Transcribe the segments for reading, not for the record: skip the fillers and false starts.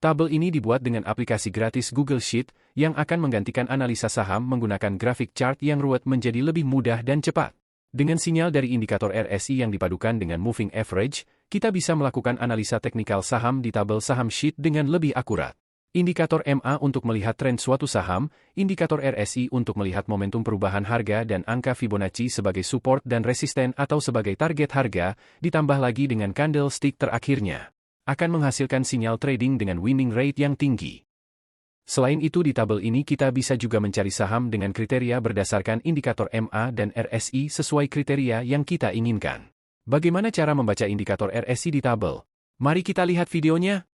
Tabel ini dibuat dengan aplikasi gratis Google Sheet yang akan menggantikan analisa saham menggunakan grafik chart yang ruwet menjadi lebih mudah dan cepat. Dengan sinyal dari indikator RSI yang dipadukan dengan moving average, kita bisa melakukan analisa teknikal saham di tabel saham sheet dengan lebih akurat. Indikator MA untuk melihat tren suatu saham, indikator RSI untuk melihat momentum perubahan harga dan angka Fibonacci sebagai support dan resisten atau sebagai target harga, ditambah lagi dengan candlestick terakhirnya, akan menghasilkan sinyal trading dengan winning rate yang tinggi. Selain itu di tabel ini kita bisa juga mencari saham dengan kriteria berdasarkan indikator MA dan RSI sesuai kriteria yang kita inginkan. Bagaimana cara membaca indikator RSI di tabel? Mari kita lihat videonya.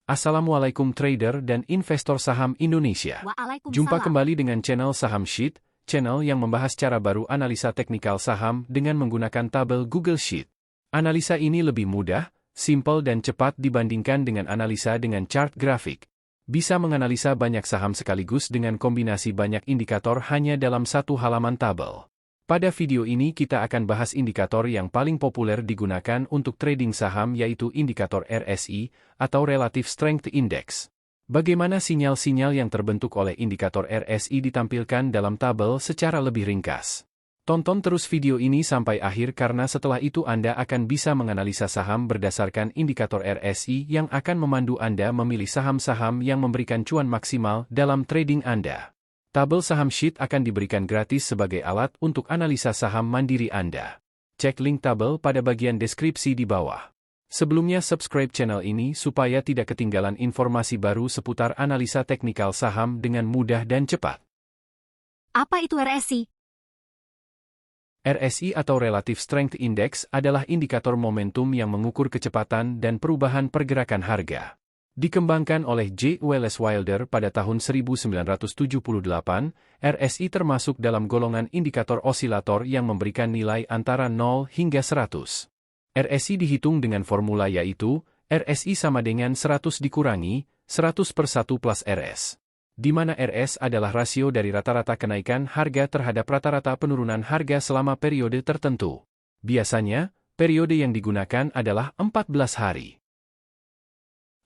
Assalamualaikum trader dan investor saham Indonesia. Jumpa kembali dengan channel Saham Sheet, channel yang membahas cara baru analisa teknikal saham dengan menggunakan tabel Google Sheet. Analisa ini lebih mudah, simple dan cepat dibandingkan dengan analisa dengan chart grafik. Bisa menganalisa banyak saham sekaligus dengan kombinasi banyak indikator hanya dalam satu halaman tabel. Pada video ini kita akan bahas indikator yang paling populer digunakan untuk trading saham yaitu indikator RSI atau Relative Strength Index. Bagaimana sinyal-sinyal yang terbentuk oleh indikator RSI ditampilkan dalam tabel secara lebih ringkas. Tonton terus video ini sampai akhir karena setelah itu Anda akan bisa menganalisa saham berdasarkan indikator RSI yang akan memandu Anda memilih saham-saham yang memberikan cuan maksimal dalam trading Anda. Tabel saham sheet akan diberikan gratis sebagai alat untuk analisa saham mandiri Anda. Cek link tabel pada bagian deskripsi di bawah. Sebelumnya subscribe channel ini supaya tidak ketinggalan informasi baru seputar analisa teknikal saham dengan mudah dan cepat. Apa itu RSI? RSI atau Relative Strength Index adalah indikator momentum yang mengukur kecepatan dan perubahan pergerakan harga. Dikembangkan oleh J. Wallace Wilder pada tahun 1978, RSI termasuk dalam golongan indikator osilator yang memberikan nilai antara 0 hingga 100. RSI dihitung dengan formula yaitu, RSI sama dengan 100 dikurangi, 100 per 1 plus RS. Di mana RS adalah rasio dari rata-rata kenaikan harga terhadap rata-rata penurunan harga selama periode tertentu. Biasanya, periode yang digunakan adalah 14 hari.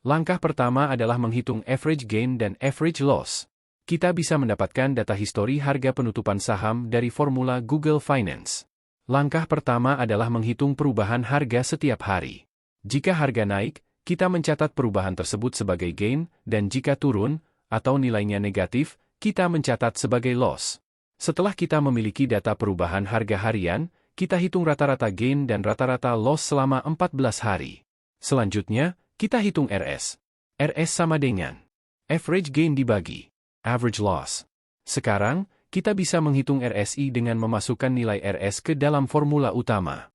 Langkah pertama adalah menghitung average gain dan average loss. Kita bisa mendapatkan data histori harga penutupan saham dari formula Google Finance. Langkah pertama adalah menghitung perubahan harga setiap hari. Jika harga naik, kita mencatat perubahan tersebut sebagai gain, dan jika turun, atau nilainya negatif, kita mencatat sebagai loss. Setelah kita memiliki data perubahan harga harian, kita hitung rata-rata gain dan rata-rata loss selama 14 hari. Selanjutnya, kita hitung RS. RS sama dengan average gain dibagi average loss. Sekarang, kita bisa menghitung RSI dengan memasukkan nilai RS ke dalam formula utama.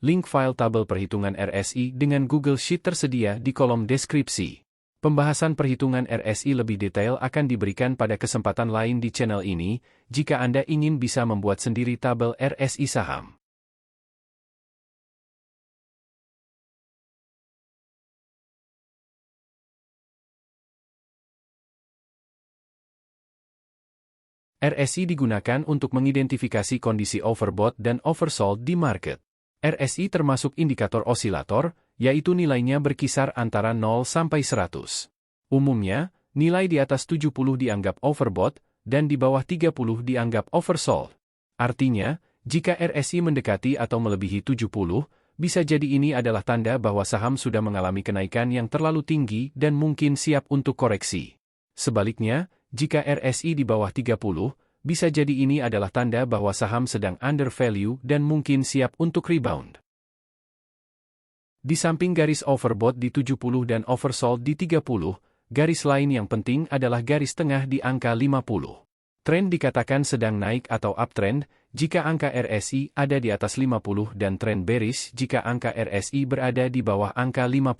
Link file tabel perhitungan RSI dengan Google Sheet tersedia di kolom deskripsi. Pembahasan perhitungan RSI lebih detail akan diberikan pada kesempatan lain di channel ini, jika Anda ingin bisa membuat sendiri tabel RSI saham. RSI digunakan untuk mengidentifikasi kondisi overbought dan oversold di market. RSI termasuk indikator osilator, yaitu nilainya berkisar antara 0 sampai 100. Umumnya, nilai di atas 70 dianggap overbought, dan di bawah 30 dianggap oversold. Artinya, jika RSI mendekati atau melebihi 70, bisa jadi ini adalah tanda bahwa saham sudah mengalami kenaikan yang terlalu tinggi dan mungkin siap untuk koreksi. Sebaliknya, jika RSI di bawah 30, bisa jadi ini adalah tanda bahwa saham sedang undervalue dan mungkin siap untuk rebound. Di samping garis overbought di 70 dan oversold di 30, garis lain yang penting adalah garis tengah di angka 50. Tren dikatakan sedang naik atau uptrend jika angka RSI ada di atas 50 dan tren bearish jika angka RSI berada di bawah angka 50.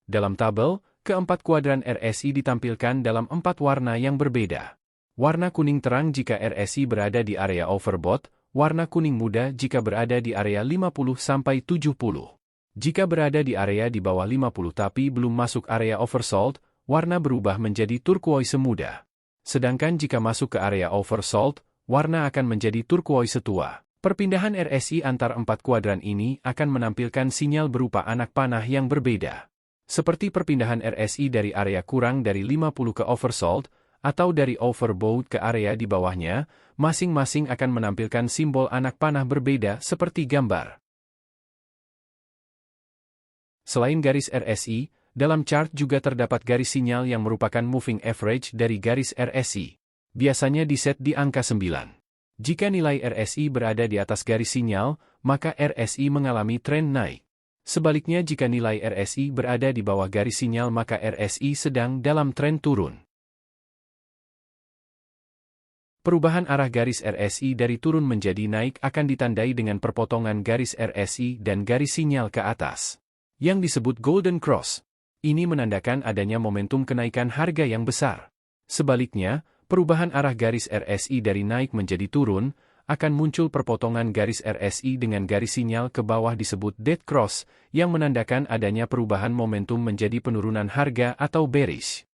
Dalam tabel, keempat kuadran RSI ditampilkan dalam 4 warna yang berbeda. Warna kuning terang jika RSI berada di area overbought, warna kuning muda jika berada di area 50-70. Jika berada di area di bawah 50 tapi belum masuk area oversold, warna berubah menjadi turquoise muda. Sedangkan jika masuk ke area oversold, warna akan menjadi turquoise tua. Perpindahan RSI antar 4 kuadran ini akan menampilkan sinyal berupa anak panah yang berbeda. Seperti perpindahan RSI dari area kurang dari 50 ke oversold, atau dari overbought ke area di bawahnya, masing-masing akan menampilkan simbol anak panah berbeda seperti gambar. Selain garis RSI, dalam chart juga terdapat garis sinyal yang merupakan moving average dari garis RSI. Biasanya diset di angka 9. Jika nilai RSI berada di atas garis sinyal, maka RSI mengalami tren naik. Sebaliknya jika nilai RSI berada di bawah garis sinyal maka RSI sedang dalam tren turun. Perubahan arah garis RSI dari turun menjadi naik akan ditandai dengan perpotongan garis RSI dan garis sinyal ke atas, yang disebut Golden Cross. Ini menandakan adanya momentum kenaikan harga yang besar. Sebaliknya, perubahan arah garis RSI dari naik menjadi turun, akan muncul perpotongan garis RSI dengan garis sinyal ke bawah disebut Dead Cross, yang menandakan adanya perubahan momentum menjadi penurunan harga atau bearish.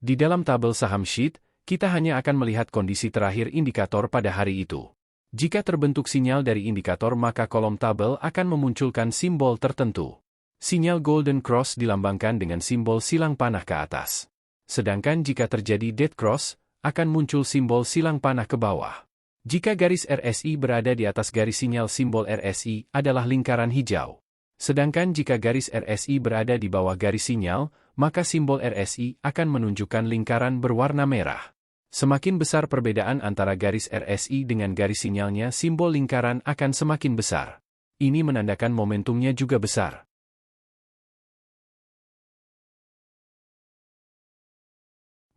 Di dalam tabel saham sheet, kita hanya akan melihat kondisi terakhir indikator pada hari itu. Jika terbentuk sinyal dari indikator maka kolom tabel akan memunculkan simbol tertentu. Sinyal Golden Cross dilambangkan dengan simbol silang panah ke atas. Sedangkan jika terjadi Dead Cross, akan muncul simbol silang panah ke bawah. Jika garis RSI berada di atas garis sinyal simbol RSI adalah lingkaran hijau. Sedangkan jika garis RSI berada di bawah garis sinyal, maka simbol RSI akan menunjukkan lingkaran berwarna merah. Semakin besar perbedaan antara garis RSI dengan garis sinyalnya, simbol lingkaran akan semakin besar. Ini menandakan momentumnya juga besar.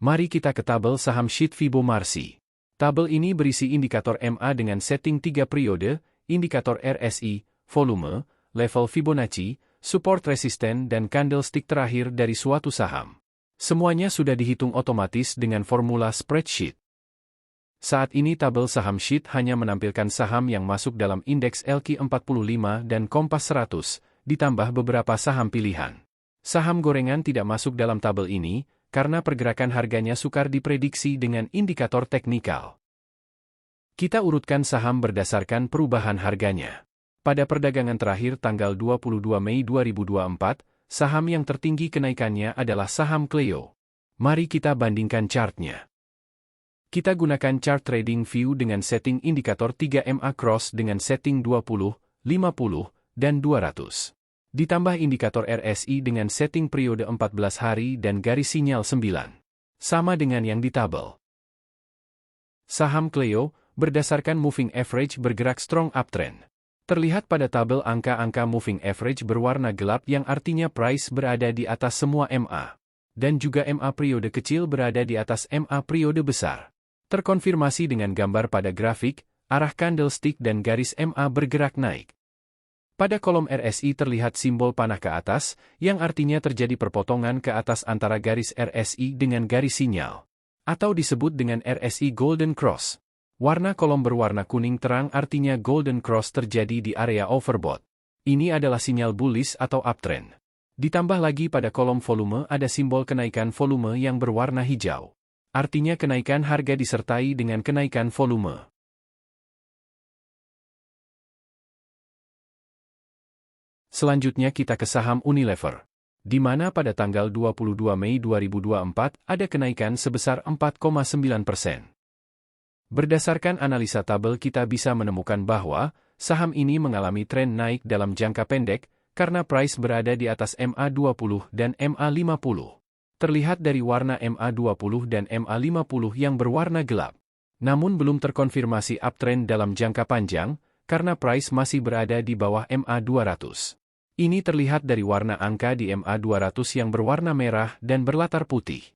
Mari kita ke tabel saham sheet Fibonacci. Tabel ini berisi indikator MA dengan setting 3 periode, indikator RSI, volume, level Fibonacci, support resisten dan candlestick terakhir dari suatu saham. Semuanya sudah dihitung otomatis dengan formula spreadsheet. Saat ini tabel saham sheet hanya menampilkan saham yang masuk dalam indeks LQ45 dan Kompas 100, ditambah beberapa saham pilihan. Saham gorengan tidak masuk dalam tabel ini, karena pergerakan harganya sukar diprediksi dengan indikator teknikal. Kita urutkan saham berdasarkan perubahan harganya. Pada perdagangan terakhir tanggal 22 Mei 2024, saham yang tertinggi kenaikannya adalah saham Cleo. Mari kita bandingkan chartnya. Kita gunakan chart trading view dengan setting indikator 3MA cross dengan setting 20, 50, dan 200. Ditambah indikator RSI dengan setting periode 14 hari dan garis sinyal 9. Sama dengan yang di tabel. Saham Cleo, berdasarkan moving average bergerak strong uptrend. Terlihat pada tabel angka-angka moving average berwarna gelap yang artinya price berada di atas semua MA. Dan juga MA periode kecil berada di atas MA periode besar. Terkonfirmasi dengan gambar pada grafik, arah candlestick dan garis MA bergerak naik. Pada kolom RSI terlihat simbol panah ke atas, yang artinya terjadi perpotongan ke atas antara garis RSI dengan garis sinyal. Atau disebut dengan RSI Golden Cross. Warna kolom berwarna kuning terang artinya Golden Cross terjadi di area overbought. Ini adalah sinyal bullish atau uptrend. Ditambah lagi pada kolom volume ada simbol kenaikan volume yang berwarna hijau. Artinya kenaikan harga disertai dengan kenaikan volume. Selanjutnya kita ke saham Unilever, di mana pada tanggal 22 Mei 2024 ada kenaikan sebesar 4,9%. Berdasarkan analisa tabel kita bisa menemukan bahwa saham ini mengalami tren naik dalam jangka pendek karena price berada di atas MA20 dan MA50. Terlihat dari warna MA20 dan MA50 yang berwarna gelap. Namun belum terkonfirmasi uptrend dalam jangka panjang karena price masih berada di bawah MA200. Ini terlihat dari warna angka di MA200 yang berwarna merah dan berlatar putih.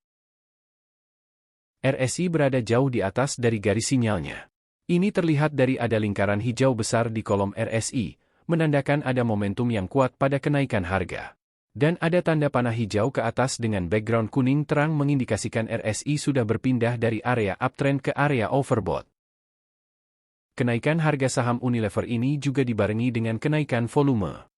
RSI berada jauh di atas dari garis sinyalnya. Ini terlihat dari ada lingkaran hijau besar di kolom RSI, menandakan ada momentum yang kuat pada kenaikan harga. Dan ada tanda panah hijau ke atas dengan background kuning terang mengindikasikan RSI sudah berpindah dari area uptrend ke area overbought. Kenaikan harga saham Unilever ini juga dibarengi dengan kenaikan volume.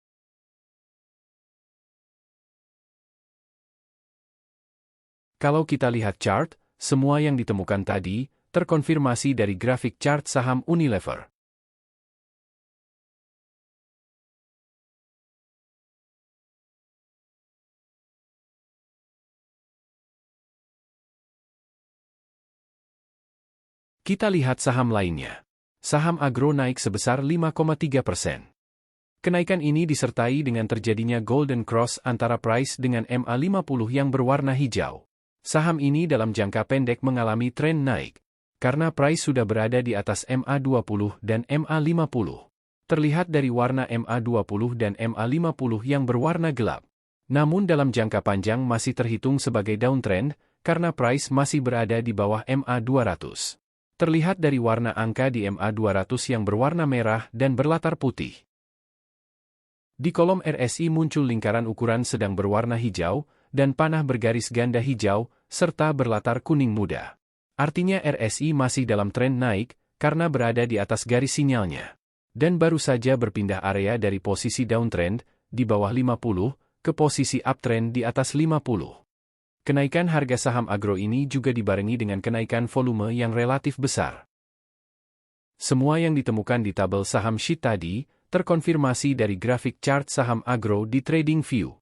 Kalau kita lihat chart, semua yang ditemukan tadi terkonfirmasi dari grafik chart saham Unilever. Kita lihat saham lainnya. Saham Agro naik sebesar 5,3%. Kenaikan ini disertai dengan terjadinya golden cross antara price dengan MA50 yang berwarna hijau. Saham ini dalam jangka pendek mengalami tren naik, karena price sudah berada di atas MA20 dan MA50. Terlihat dari warna MA20 dan MA50 yang berwarna gelap. Namun dalam jangka panjang masih terhitung sebagai downtrend, karena price masih berada di bawah MA200. Terlihat dari warna angka di MA200 yang berwarna merah dan berlatar putih. Di kolom RSI muncul lingkaran ukuran sedang berwarna hijau, dan panah bergaris ganda hijau, serta berlatar kuning muda. Artinya RSI masih dalam tren naik, karena berada di atas garis sinyalnya. Dan baru saja berpindah area dari posisi downtrend, di bawah 50, ke posisi uptrend di atas 50. Kenaikan harga saham Agro ini juga dibarengi dengan kenaikan volume yang relatif besar. Semua yang ditemukan di tabel saham sheet tadi terkonfirmasi dari grafik chart saham Agro di TradingView.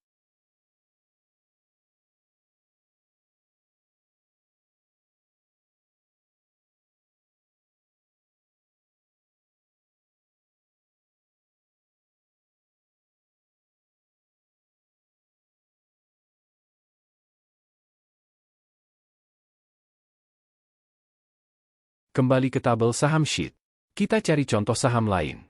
Kembali ke tabel saham sheet. Kita cari contoh saham lain.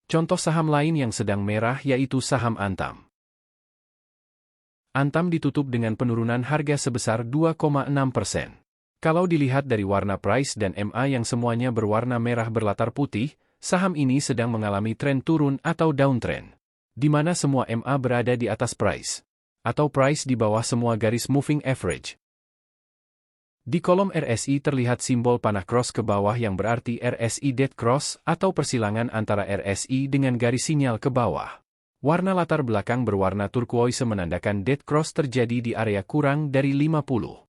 Contoh saham lain yang sedang merah yaitu saham Antam. Antam ditutup dengan penurunan harga sebesar 2,6%. Kalau dilihat dari warna price dan MA yang semuanya berwarna merah berlatar putih, saham ini sedang mengalami tren turun atau downtrend, di mana semua MA berada di atas price, atau price di bawah semua garis moving average. Di kolom RSI terlihat simbol panah cross ke bawah yang berarti RSI dead cross atau persilangan antara RSI dengan garis sinyal ke bawah. Warna latar belakang berwarna turquoise menandakan dead cross terjadi di area kurang dari 50.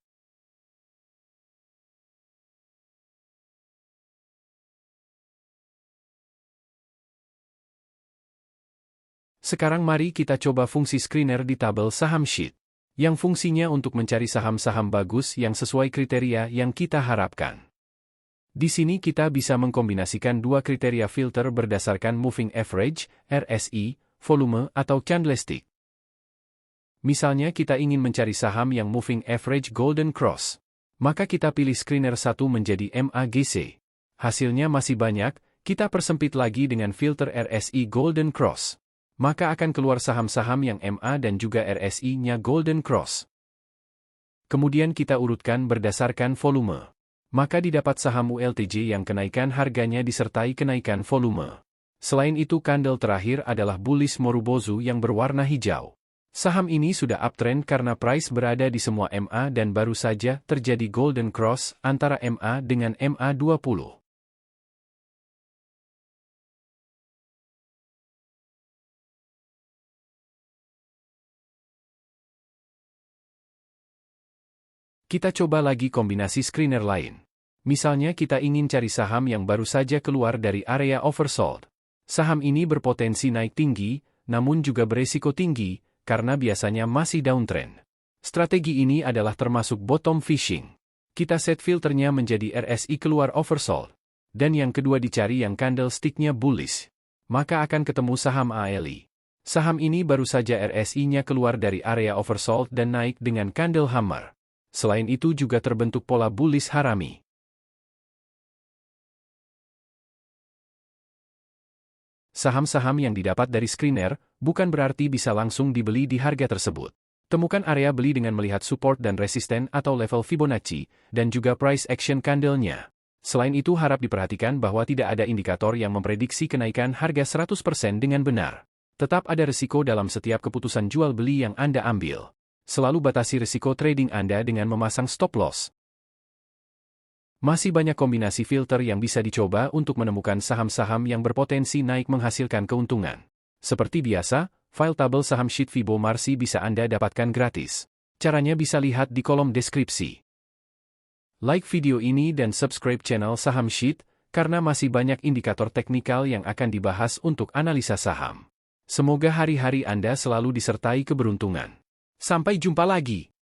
Sekarang mari kita coba fungsi screener di tabel saham sheet, yang fungsinya untuk mencari saham-saham bagus yang sesuai kriteria yang kita harapkan. Di sini kita bisa mengkombinasikan dua kriteria filter berdasarkan moving average, RSI, volume atau candlestick. Misalnya kita ingin mencari saham yang moving average golden cross, maka kita pilih screener 1 menjadi MAGC. Hasilnya masih banyak, kita persempit lagi dengan filter RSI golden cross. Maka akan keluar saham-saham yang MA dan juga RSI-nya Golden Cross. Kemudian kita urutkan berdasarkan volume. Maka didapat saham ULTJ yang kenaikan harganya disertai kenaikan volume. Selain itu candle terakhir adalah bullish Morubozu yang berwarna hijau. Saham ini sudah uptrend karena price berada di semua MA dan baru saja terjadi Golden Cross antara MA dengan MA20. Kita coba lagi kombinasi screener lain. Misalnya kita ingin cari saham yang baru saja keluar dari area oversold. Saham ini berpotensi naik tinggi, namun juga beresiko tinggi, karena biasanya masih downtrend. Strategi ini adalah termasuk bottom fishing. Kita set filternya menjadi RSI keluar oversold. Dan yang kedua dicari yang candlestick-nya bullish. Maka akan ketemu saham ALI. Saham ini baru saja RSI-nya keluar dari area oversold dan naik dengan candle hammer. Selain itu juga terbentuk pola bullish harami. Saham-saham yang didapat dari screener bukan berarti bisa langsung dibeli di harga tersebut. Temukan area beli dengan melihat support dan resisten atau level Fibonacci, dan juga price action candle-nya. Selain itu harap diperhatikan bahwa tidak ada indikator yang memprediksi kenaikan harga 100% dengan benar. Tetap ada risiko dalam setiap keputusan jual beli yang Anda ambil. Selalu batasi risiko trading Anda dengan memasang stop loss. Masih banyak kombinasi filter yang bisa dicoba untuk menemukan saham-saham yang berpotensi naik menghasilkan keuntungan. Seperti biasa, file tabel saham sheet Fibonacci bisa Anda dapatkan gratis. Caranya bisa lihat di kolom deskripsi. Like video ini dan subscribe channel Saham Sheet, karena masih banyak indikator teknikal yang akan dibahas untuk analisa saham. Semoga hari-hari Anda selalu disertai keberuntungan. Sampai jumpa lagi.